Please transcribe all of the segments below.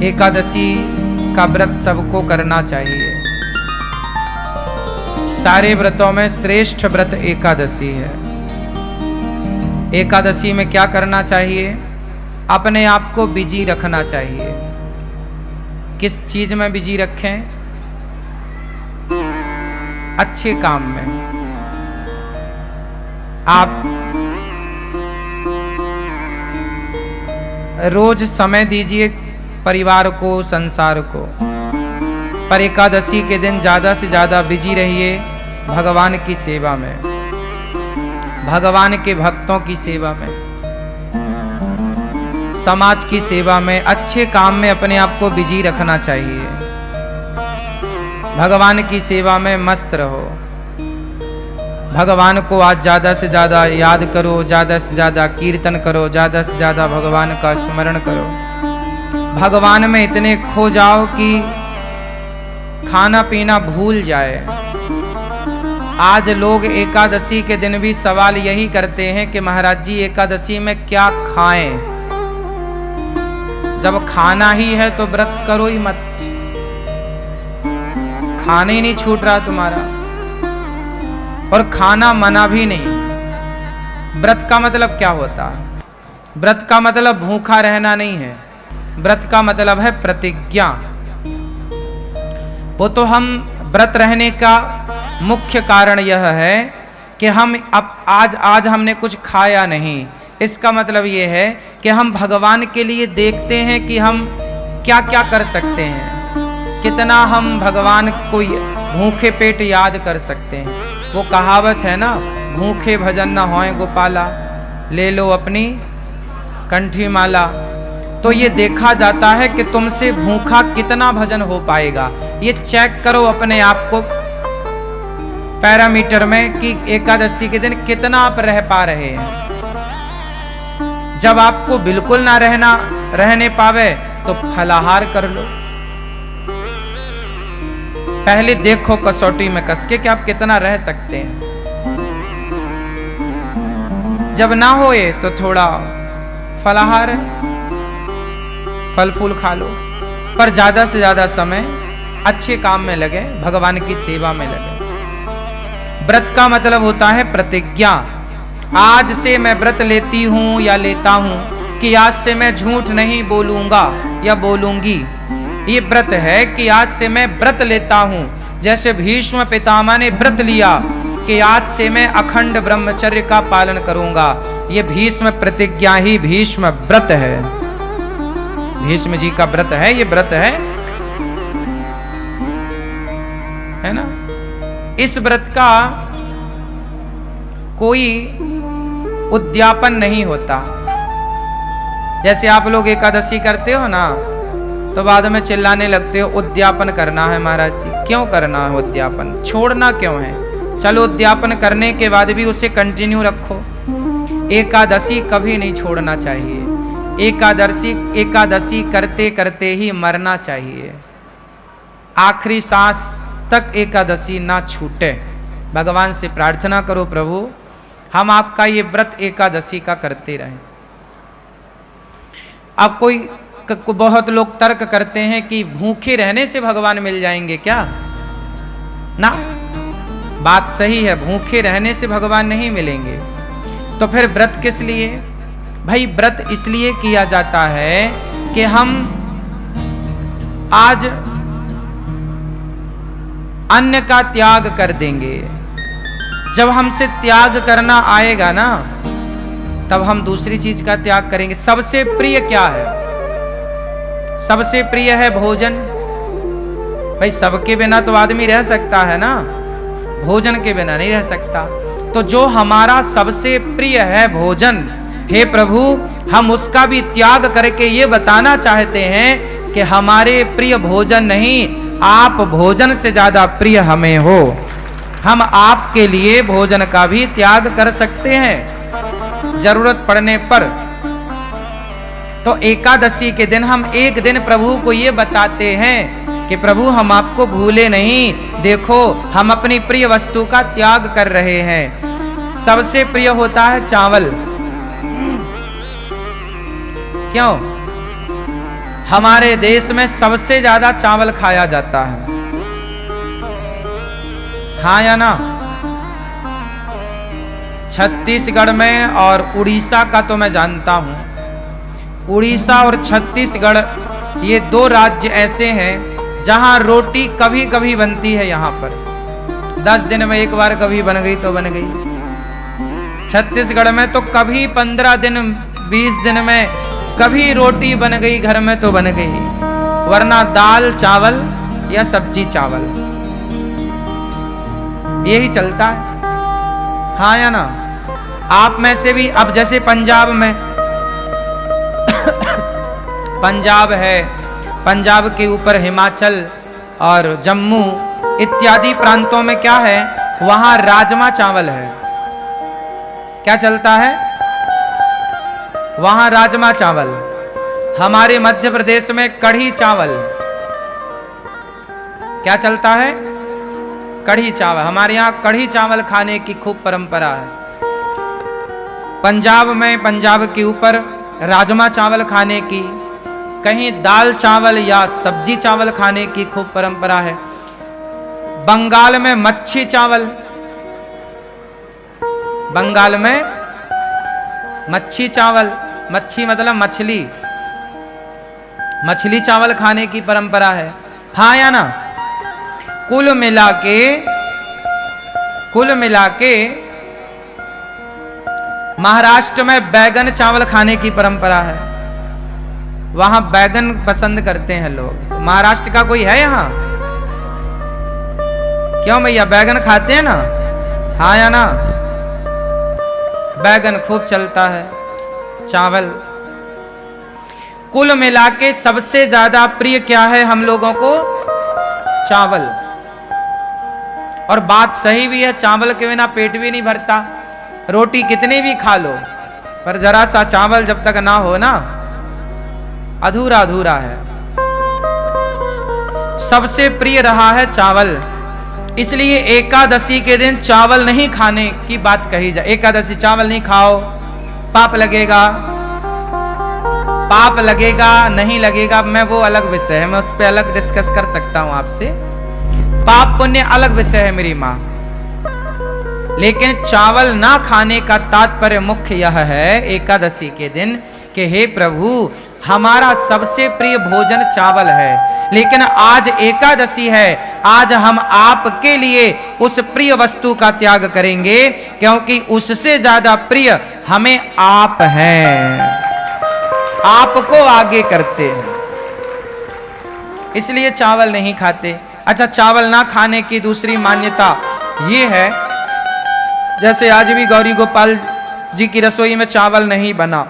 एकादशी का व्रत सबको करना चाहिए। सारे व्रतों में श्रेष्ठ व्रत एकादशी है। एकादशी में क्या करना चाहिए? अपने आप को बिजी रखना चाहिए। किस चीज में बिजी रखें? अच्छे काम में। आप रोज समय दीजिए परिवार को, संसार को, पर एकादशी के दिन ज्यादा से ज्यादा बिजी रहिए भगवान की सेवा में, भगवान के भक्तों की सेवा में, समाज की सेवा में, अच्छे काम में अपने आप को बिजी रखना चाहिए। भगवान की सेवा में मस्त रहो। भगवान को आज ज्यादा से ज्यादा याद करो, ज्यादा से ज्यादा कीर्तन करो, ज्यादा से ज्यादा भगवान का स्मरण करो। भगवान में इतने खो जाओ कि खाना पीना भूल जाए। आज लोग एकादशी के दिन भी सवाल यही करते हैं कि महाराज जी एकादशी में क्या खाएं? जब खाना ही है तो व्रत करो ही मत। खाना ही नहीं छूट रहा तुम्हारा, और खाना मना भी नहीं। व्रत का मतलब क्या होता है? व्रत का मतलब भूखा रहना नहीं है। व्रत का मतलब है प्रतिज्ञा। वो तो हम व्रत रहने का मुख्य कारण यह है कि हम आज हमने कुछ खाया नहीं। इसका मतलब ये है कि हम भगवान के लिए देखते हैं कि हम क्या क्या कर सकते हैं, कितना हम भगवान को भूखे पेट याद कर सकते हैं। वो कहावत है ना, भूखे भजन न होए गोपाला, ले लो अपनी कंठी माला। तो ये देखा जाता है कि तुमसे भूखा कितना भजन हो पाएगा। ये चेक करो अपने आप को पैरामीटर में कि एकादशी के दिन कितना आप रह पा रहे हैं। जब आपको बिल्कुल ना रहने पावे तो फलाहार कर लो। पहले देखो कसौटी में कस के कि आप कितना रह सकते हैं। जब ना होए तो थोड़ा फलाहार है, फल फूल खा लो, पर ज्यादा से ज्यादा समय अच्छे काम में लगे, भगवान की सेवा में लगे। व्रत का मतलब होता है प्रतिज्ञा। आज से मैं व्रत लेती हूं या लेता हूं कि आज से मैं झूठ नहीं बोलूंगा या बोलूंगी। ये व्रत है कि आज से मैं व्रत लेता हूं। जैसे भीष्म पितामह ने व्रत लिया कि आज से मैं अखंड ब्रह्मचर्य का पालन करूंगा। ये भीष्म प्रतिज्ञा ही भीष्म व्रत है। भीष्म जी का व्रत है, ये व्रत है ना। इस व्रत का कोई उद्यापन नहीं होता। जैसे आप लोग एकादशी करते हो ना, तो बाद में चिल्लाने लगते हो उद्यापन करना है महाराज जी। क्यों करना है उद्यापन? छोड़ना क्यों है? चलो उद्यापन करने के बाद भी उसे कंटिन्यू रखो। एकादशी कभी नहीं छोड़ना चाहिए। एकादशी करते करते ही मरना चाहिए। आखिरी सांस तक एकादशी ना छूटे। भगवान से प्रार्थना करो, प्रभु हम आपका ये व्रत एकादशी का करते रहें। अब बहुत लोग तर्क करते हैं कि भूखे रहने से भगवान मिल जाएंगे क्या? ना, बात सही है, भूखे रहने से भगवान नहीं मिलेंगे। तो फिर व्रत किस लिए? भाई व्रत इसलिए किया जाता है कि हम आज अन्न का त्याग कर देंगे। जब हमसे त्याग करना आएगा ना, तब हम दूसरी चीज का त्याग करेंगे। सबसे प्रिय क्या है? सबसे प्रिय है भोजन। भाई सबके बिना तो आदमी रह सकता है ना, भोजन के बिना नहीं रह सकता। तो जो हमारा सबसे प्रिय है भोजन, हे प्रभु हम उसका भी त्याग करके ये बताना चाहते हैं कि हमारे प्रिय भोजन नहीं, आप भोजन से ज्यादा प्रिय हमें हो। हम आपके लिए भोजन का भी त्याग कर सकते हैं जरूरत पड़ने पर। तो एकादशी के दिन हम एक दिन प्रभु को ये बताते हैं कि प्रभु हम आपको भूले नहीं, देखो हम अपनी प्रिय वस्तु का त्याग कर रहे हैं। सबसे प्रिय होता है चावल। क्यों? हमारे देश में सबसे ज्यादा चावल खाया जाता है, हाँ या ना? छत्तीसगढ़ में और उड़ीसा का तो मैं जानता हूं। उड़ीसा और छत्तीसगढ़ ये दो राज्य ऐसे हैं जहां रोटी कभी कभी बनती है। यहां पर 10 दिन में एक बार कभी बन गई तो बन गई। छत्तीसगढ़ में तो कभी 15 दिन 20 दिन में कभी रोटी बन गई घर में तो बन गई, वरना दाल चावल या सब्जी चावल यही चलता है, हाँ या ना? आप में से भी अब जैसे पंजाब में पंजाब है, पंजाब के ऊपर हिमाचल और जम्मू इत्यादि प्रांतों में क्या है, वहां राजमा चावल है। क्या चलता है? वहां राजमा चावल। हमारे मध्य प्रदेश में कढ़ी चावल। क्या चलता है? कढ़ी चावल। हमारे यहां कढ़ी चावल खाने की खूब परंपरा है। पंजाब में, पंजाब के ऊपर राजमा चावल खाने की, कहीं दाल चावल या सब्जी चावल खाने की खूब परंपरा है। बंगाल में मच्छी चावल, बंगाल में मच्छी चावल, मच्छी मतलब मछली, मछली चावल खाने की परंपरा है, हाँ या ना? कुल मिला के महाराष्ट्र में बैगन चावल खाने की परंपरा है। वहां बैगन पसंद करते हैं लोग। महाराष्ट्र का कोई है यहां? क्यों भैया, बैगन खाते हैं ना, हाँ या ना? बैगन खूब चलता है, चावल। कुल मिला के सबसे ज्यादा प्रिय क्या है हम लोगों को? चावल। और बात सही भी है, चावल के बिना पेट भी नहीं भरता। रोटी कितनी भी खा लो, पर जरा सा चावल जब तक ना हो ना, अधूरा अधूरा है। सबसे प्रिय रहा है चावल, इसलिए एकादशी के दिन चावल नहीं खाने की बात कही जाए। एकादशी चावल नहीं खाओ, पाप लगेगा। पाप लगेगा नहीं लगेगा मैं वो अलग विषय है, मैं उस पर अलग डिस्कस कर सकता हूं आपसे। पाप पुण्य अलग विषय है मेरी मां, लेकिन चावल ना खाने का तात्पर्य मुख्य यह है एकादशी के दिन कि हे प्रभु, हमारा सबसे प्रिय भोजन चावल है, लेकिन आज एकादशी है, आज हम आपके लिए उस प्रिय वस्तु का त्याग करेंगे, क्योंकि उससे ज्यादा प्रिय हमें आप हैं, आपको आगे करते हैं, इसलिए चावल नहीं खाते। अच्छा, चावल ना खाने की दूसरी मान्यता ये है, जैसे आज भी गौरी गोपाल जी की रसोई में चावल नहीं बना।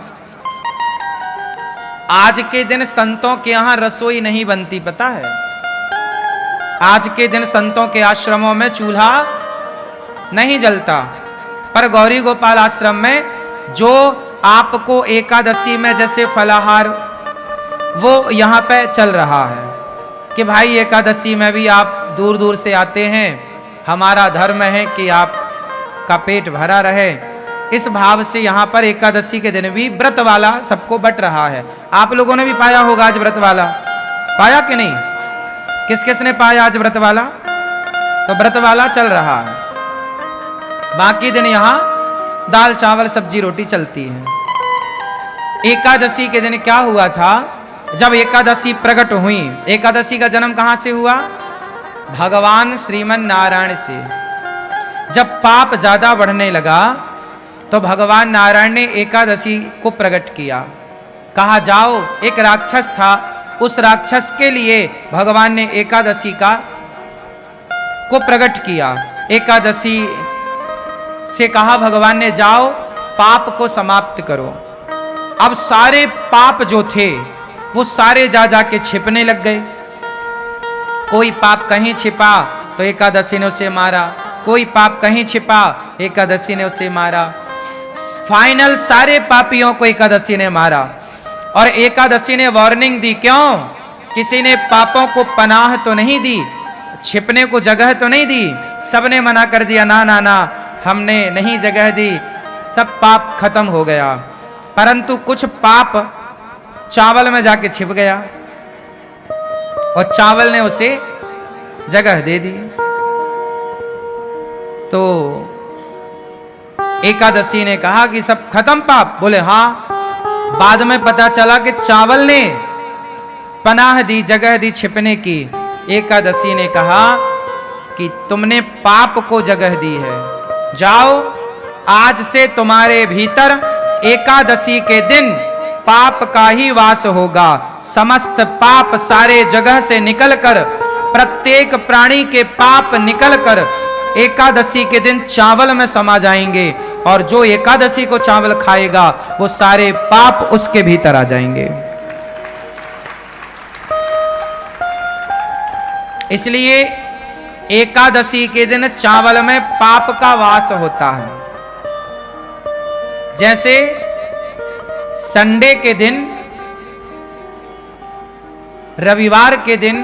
आज के दिन संतों के यहां रसोई नहीं बनती, पता है? आज के दिन संतों के आश्रमों में चूल्हा नहीं जलता, पर गौरी गोपाल आश्रम में जो आपको एकादशी में जैसे फलाहार वो यहां पे चल रहा है कि भाई एकादशी में भी आप दूर दूर से आते हैं, हमारा धर्म है कि आप का पेट भरा रहे। इस भाव से यहाँ पर एकादशी के दिन भी व्रत वाला सबको बट रहा है। आप लोगों ने भी पाया होगा आज व्रत वाला, पाया कि नहीं? किस किस ने पाया आज व्रत वाला? तो व्रत वाला चल रहा है, बाकी दिन यहाँ दाल चावल सब्जी रोटी चलती है। एकादशी के दिन क्या हुआ था? जब एकादशी प्रकट हुई, एकादशी का जन्म कहां से हुआ? भगवान श्रीमन नारायण से। जब पाप ज्यादा बढ़ने लगा तो भगवान नारायण ने एकादशी को प्रकट किया। कहा जाओ, एक राक्षस था, उस राक्षस के लिए भगवान ने एकादशी को प्रकट किया। एकादशी से कहा भगवान ने, जाओ पाप को समाप्त करो। अब सारे पाप जो थे वो सारे जा जाके छिपने लग गए। कोई पाप कहीं छिपा तो एकादशी ने उसे मारा, कोई पाप कहीं छिपा एकादशी ने उसे मारा। फाइनल सारे पापियों को एकादशी ने मारा। और एकादशी ने वार्निंग दी, क्यों? किसी ने पापों को पनाह तो नहीं दी, छिपने को जगह तो नहीं दी, सबने मना कर दिया, ना ना ना, हमने नहीं जगह दी, सब पाप खत्म हो गया। परंतु कुछ पाप चावल में जाके छिप गया। और चावल ने उसे जगह दे दी। तो एकादशी ने कहा कि सब खत्म पाप? बोले हाँ। बाद में पता चला कि चावल ने पनाह दी, जगह दी छिपने की। एकादशी ने कहा कि तुमने पाप को जगह दी है, जाओ आज से तुम्हारे भीतर एकादशी के दिन पाप का ही वास होगा। समस्त पाप सारे जगह से निकलकर, प्रत्येक प्राणी के पाप निकलकर एकादशी के दिन चावल में समा जाएंगे, और जो एकादशी को चावल खाएगा वो सारे पाप उसके भीतर आ जाएंगे। इसलिए एकादशी के दिन चावल में पाप का वास होता है। जैसे संडे के दिन, रविवार के दिन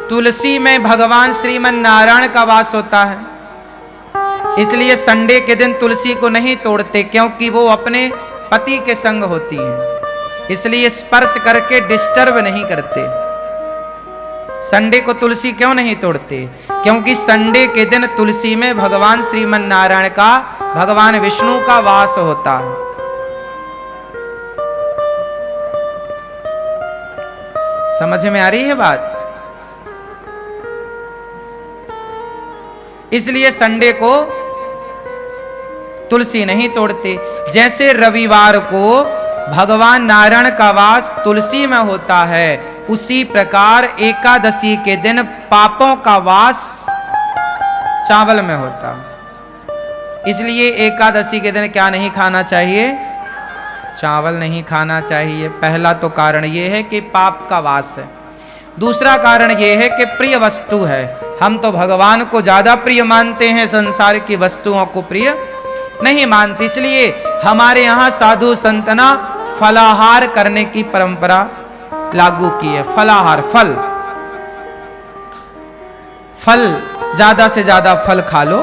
तुलसी में भगवान श्रीमन नारायण का वास होता है, इसलिए संडे के दिन तुलसी को नहीं तोड़ते, क्योंकि वो अपने पति के संग होती है, इसलिए स्पर्श करके डिस्टर्ब नहीं करते। संडे को तुलसी क्यों नहीं तोड़ते? क्योंकि संडे के दिन तुलसी में भगवान श्रीमन नारायण का, भगवान विष्णु का वास होता है। समझ में आ रही है बात? इसलिए संडे को तुलसी नहीं तोड़ते। जैसे रविवार को भगवान नारायण का वास तुलसी में होता है, उसी प्रकार एकादशी के दिन पापों का वास चावल में होता है। इसलिए एकादशी के दिन क्या नहीं खाना चाहिए? चावल नहीं खाना चाहिए। पहला तो कारण यह है कि पाप का वास है। दूसरा कारण यह है कि प्रिय वस्तु है। हम तो भगवान को ज्यादा प्रिय मानते हैं, संसार की वस्तुओं को प्रिय नहीं मानते। इसलिए हमारे यहाँ साधु संतना फलाहार करने की परंपरा लागू की है। फलाहार, फल ज्यादा से ज्यादा फल खा लो।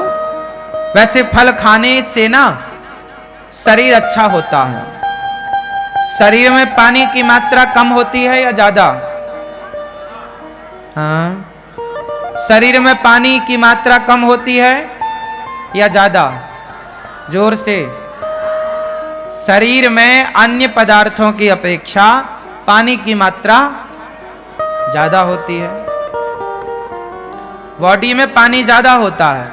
वैसे फल खाने से ना शरीर अच्छा होता है। शरीर में पानी की मात्रा कम होती है या ज्यादा? हाँ, शरीर में पानी की मात्रा कम होती है या ज्यादा? जोर से। शरीर में अन्य पदार्थों की अपेक्षा पानी की मात्रा ज्यादा होती है। बॉडी में पानी ज्यादा होता है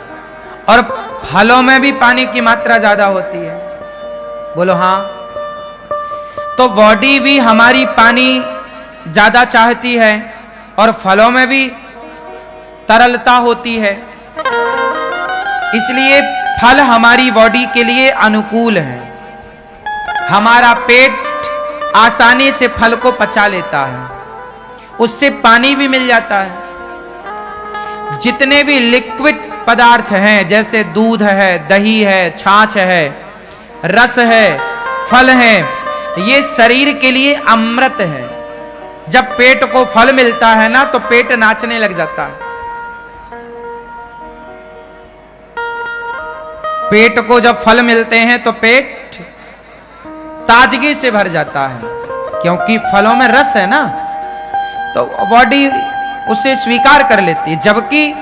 और फलों में भी पानी की मात्रा ज्यादा होती है। बोलो हाँ। तो बॉडी भी हमारी पानी ज्यादा चाहती है और फलों में भी तरलता होती है, इसलिए फल हमारी बॉडी के लिए अनुकूल है। हमारा पेट आसानी से फल को पचा लेता है, उससे पानी भी मिल जाता है। जितने भी लिक्विड पदार्थ हैं, जैसे दूध है, दही है, छाछ है, रस है, फल है, ये शरीर के लिए अमृत है। जब पेट को फल मिलता है ना तो पेट नाचने लग जाता है। पेट को जब फल मिलते हैं तो पेट ताजगी से भर जाता है, क्योंकि फलों में रस है ना, तो बॉडी उसे स्वीकार कर लेती है। जबकि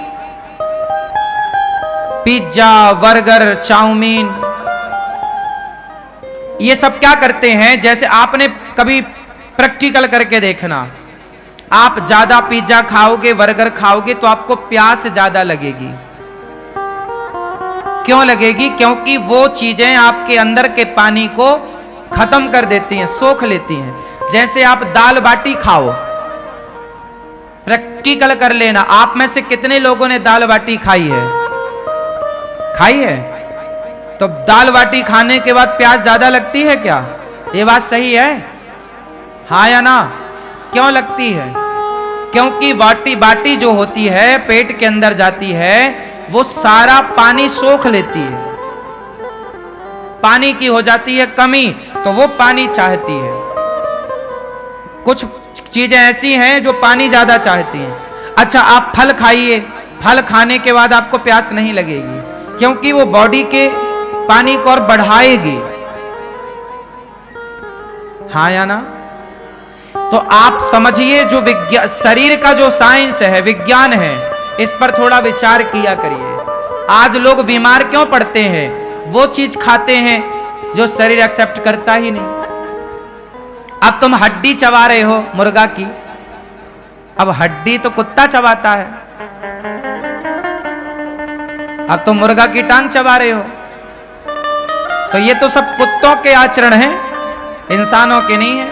पिज्जा, बर्गर, चाउमीन, ये सब क्या करते हैं? जैसे आपने कभी प्रैक्टिकल करके देखना, आप ज्यादा पिज्जा खाओगे, बर्गर खाओगे तो आपको प्यास ज्यादा लगेगी। क्यों लगेगी? क्योंकि वो चीजें आपके अंदर के पानी को खत्म कर देती हैं, सोख लेती हैं। जैसे आप दाल बाटी खाओ, प्रैक्टिकल कर लेना, आप में से कितने लोगों ने दाल बाटी खाई है? खाई है? तो दाल बाटी खाने के बाद प्यास ज्यादा लगती है क्या? ये बात सही है? हाँ या ना? क्यों लगती है? क्योंकि बाटी जो होती है पेट के अंदर जाती है, वो सारा पानी सोख लेती है। पानी की हो जाती है कमी, तो वो पानी चाहती है। कुछ चीजें ऐसी हैं जो पानी ज्यादा चाहती हैं। अच्छा, आप फल खाइए, फल खाने के बाद आपको प्यास नहीं लगेगी, क्योंकि वो बॉडी के पानी को और बढ़ाएगी। हाँ या ना? तो आप समझिए जो विज्ञान, शरीर का जो साइंस है, विज्ञान है, इस पर थोड़ा विचार किया करिए। आज लोग बीमार क्यों पड़ते हैं? वो चीज खाते हैं जो शरीर एक्सेप्ट करता ही नहीं। अब तुम हड्डी चबा रहे हो मुर्गा की, अब हड्डी तो कुत्ता चबाता है, अब तुम मुर्गा की टांग चबा रहे हो। तो ये तो सब कुत्तों के आचरण हैं, इंसानों के नहीं है।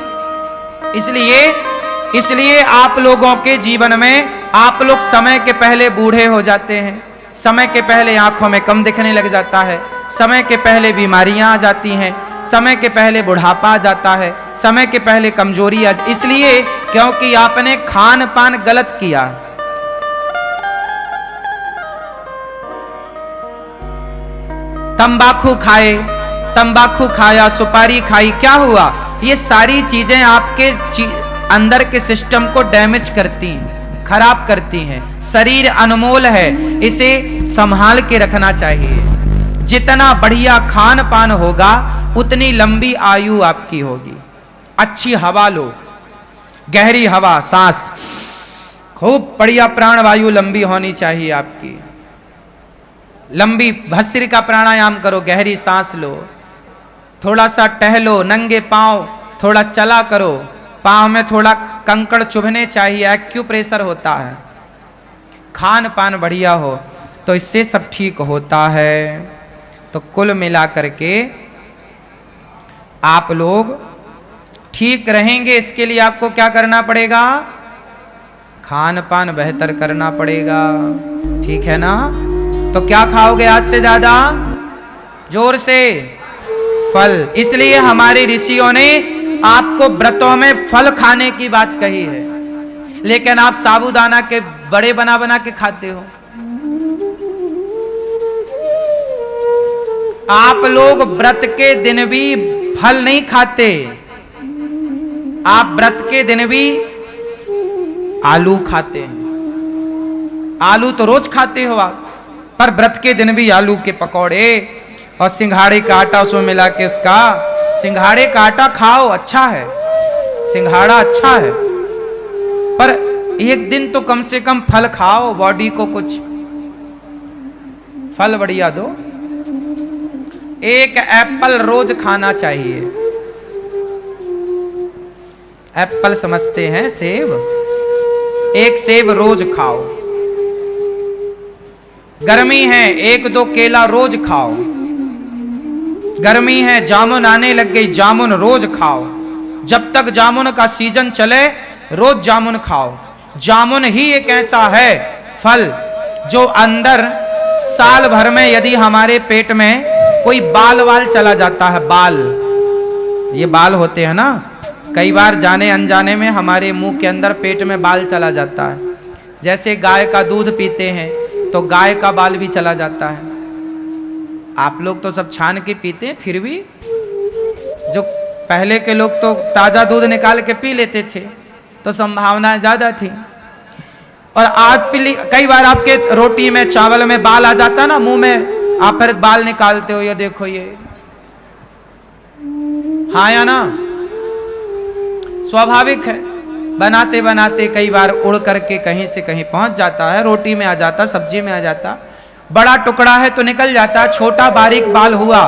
इसलिए आप लोगों के जीवन में आप लोग समय के पहले बूढ़े हो जाते हैं, समय के पहले आंखों में कम दिखने लग जाता है, समय के पहले बीमारियां आ जाती हैं, समय के पहले बुढ़ापा आ जाता है, समय के पहले कमजोरी आ, इसलिए क्योंकि आपने खान पान गलत किया। तंबाकू खाए, तंबाकू खाया, सुपारी खाई, क्या हुआ? ये सारी चीजें आपके अंदर के सिस्टम को डैमेज करती हैं, खराब करती हैं। शरीर अनमोल है, इसे संभाल के रखना चाहिए। जितना बढ़िया खान पान होगा उतनी लंबी आयु आपकी होगी। अच्छी हवा लो, गहरी हवा, सांस, खूब बढ़िया प्राणवायु लंबी होनी चाहिए आपकी। लंबी भस्त्रिका का प्राणायाम करो, गहरी सांस लो, थोड़ा सा टहलो, नंगे पांव थोड़ा चला करो, पांव में थोड़ा कंकड़ चुभने चाहिए, एक्यूप्रेशर होता है। खान पान बढ़िया हो तो इससे सब ठीक होता है। तो कुल मिला करके आप लोग ठीक रहेंगे, इसके लिए आपको क्या करना पड़ेगा? खान पान बेहतर करना पड़ेगा, ठीक है ना? तो क्या खाओगे आज से ज्यादा? जोर से फल। इसलिए हमारे ऋषियों ने आपको व्रतों में फल खाने की बात कही है, लेकिन आप साबूदाना के बड़े बना बना के खाते हो। आप लोग व्रत के दिन भी फल नहीं खाते, आप व्रत के दिन भी आलू खाते हैं। आलू तो रोज खाते हो आप, पर व्रत के दिन भी आलू के पकौड़े और सिंघाड़े का आटा उसमें मिला के, उसका सिंघाड़े का आटा खाओ, अच्छा है, सिंघाड़ा अच्छा है, पर एक दिन तो कम से कम फल खाओ, बॉडी को कुछ फल बढ़िया दो। एक एप्पल रोज खाना चाहिए। एप्पल समझते हैं सेब, एक सेब रोज खाओ। गर्मी है, एक दो केला रोज खाओ। गर्मी है, जामुन आने लग गई, जामुन रोज खाओ। जब तक जामुन का सीजन चले रोज जामुन खाओ। जामुन ही एक ऐसा है फल जो अंदर साल भर में यदि हमारे पेट में कोई बाल वाल चला जाता है, बाल, ये बाल होते हैं ना, कई बार जाने अनजाने में हमारे मुंह के अंदर पेट में बाल चला जाता है। जैसे गाय का दूध पीते हैं तो गाय का बाल भी चला जाता है। आप लोग तो सब छान के पीते हैं, फिर भी जो पहले के लोग तो ताजा दूध निकाल के पी लेते थे, तो संभावनाएं ज्यादा थी। और आज कई बार आपके रोटी में, चावल में बाल आ जाता ना मुंह में, आप फिर बाल निकालते हो, ये देखो ये, हाँ या ना? स्वाभाविक है। बनाते बनाते कई बार उड़ करके कहीं से कहीं पहुंच जाता है, रोटी में आ जाता, सब्जी में आ जाता। बड़ा टुकड़ा है तो निकल जाता, छोटा बारीक बाल हुआ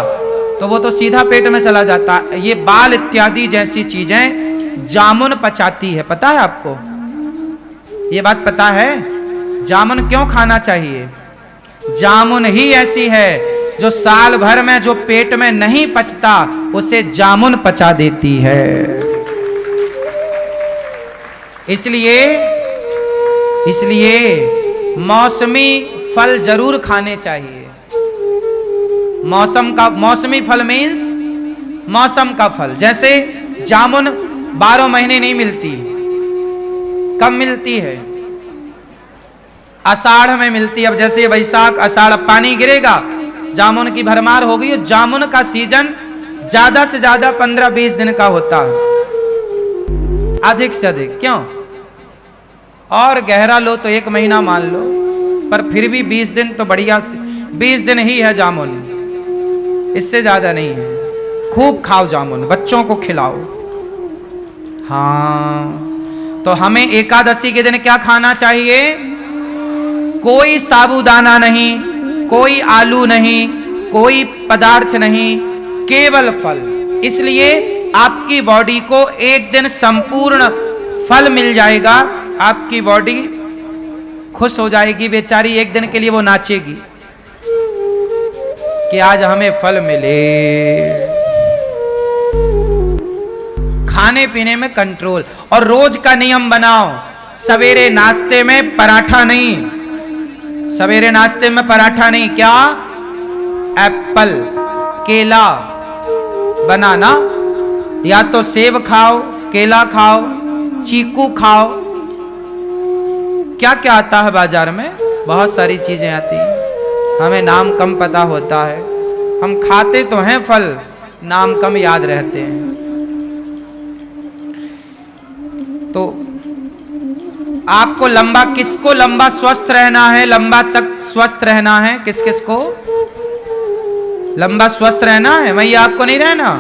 तो वो तो सीधा पेट में चला जाता। ये बाल इत्यादि जैसी चीजें जामुन पचाती है, पता है आपको? ये बात पता है? जामुन क्यों खाना चाहिए? जामुन ही ऐसी है जो साल भर में जो पेट में नहीं पचता उसे जामुन पचा देती है। इसलिए मौसमी फल जरूर खाने चाहिए। मौसमी फल मीन्स मौसम का फल। जैसे जामुन 12 महीने नहीं मिलती, कब मिलती है? आषाढ़ में मिलती। अब जैसे वैशाख आषाढ़ पानी गिरेगा, जामुन की भरमार हो गई। जामुन का सीजन ज्यादा से ज्यादा 15-20 दिन का होता है, अधिक से अधिक। क्यों? और गहरा लो तो 1 महीना मान लो, पर फिर भी 20 दिन तो बढ़िया, 20 दिन ही है जामुन, इससे ज्यादा नहीं है। खूब खाओ जामुन, बच्चों को खिलाओ। हाँ, तो हमें एकादशी के दिन क्या खाना चाहिए? कोई साबूदाना नहीं, कोई आलू नहीं, कोई पदार्थ नहीं, केवल फल। इसलिए आपकी बॉडी को एक दिन संपूर्ण फल मिल जाएगा, आपकी बॉडी खुश हो जाएगी, बेचारी एक दिन के लिए वो नाचेगी कि आज हमें फल मिले। खाने पीने में कंट्रोल, और रोज का नियम बनाओ, सवेरे नाश्ते में पराठा नहीं, सवेरे नाश्ते में पराठा नहीं, क्या? एप्पल, केला, बनाना, या तो सेब खाओ, केला खाओ, चीकू खाओ, क्या क्या आता है बाजार में, बहुत सारी चीजें आती हैं, हमें नाम कम पता होता है, हम खाते तो हैं फल, नाम कम याद रहते हैं। तो आपको लंबा, किसको लंबा स्वस्थ रहना है, लंबा तक स्वस्थ रहना है, किस किस को लंबा स्वस्थ रहना है? भैया आपको नहीं रहना?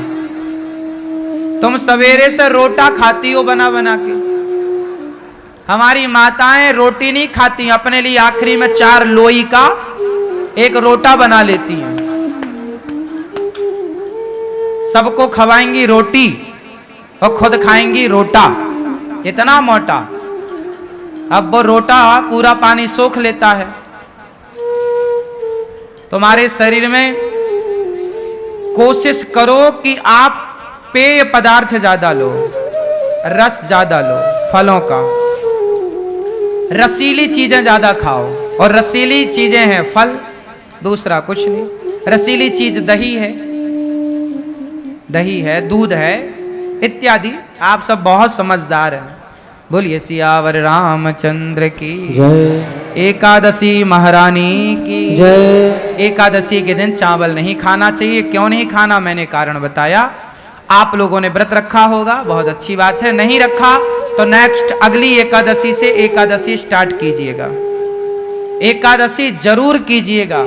तुम सवेरे से रोटा खाती हो बना बना के, हमारी माताएं रोटी नहीं खाती, अपने लिए आखिरी में 4 लोई का एक रोटा बना लेती हैं, सबको खवाएंगी रोटी और खुद खाएंगी रोटा, इतना मोटा। अब वो रोटा पूरा पानी सोख लेता है। तुम्हारे शरीर में कोशिश करो कि आप पेय पदार्थ ज्यादा लो, रस ज्यादा लो, फलों का, रसीली चीजें ज्यादा खाओ, और रसीली चीजें हैं फल, दूसरा कुछ नहीं। रसीली चीज दही है, दूध है, इत्यादि। आप सब बहुत समझदार हैं। बोलिए सियावर रामचंद्र की जय। एकादशी महारानी की जय। एकादशी के दिन चावल नहीं खाना चाहिए। क्यों नहीं खाना, मैंने कारण बताया। आप लोगों ने व्रत रखा होगा, बहुत अच्छी बात है। नहीं रखा तो नेक्स्ट अगली एकादशी से एकादशी स्टार्ट कीजिएगा, एकादशी जरूर कीजिएगा।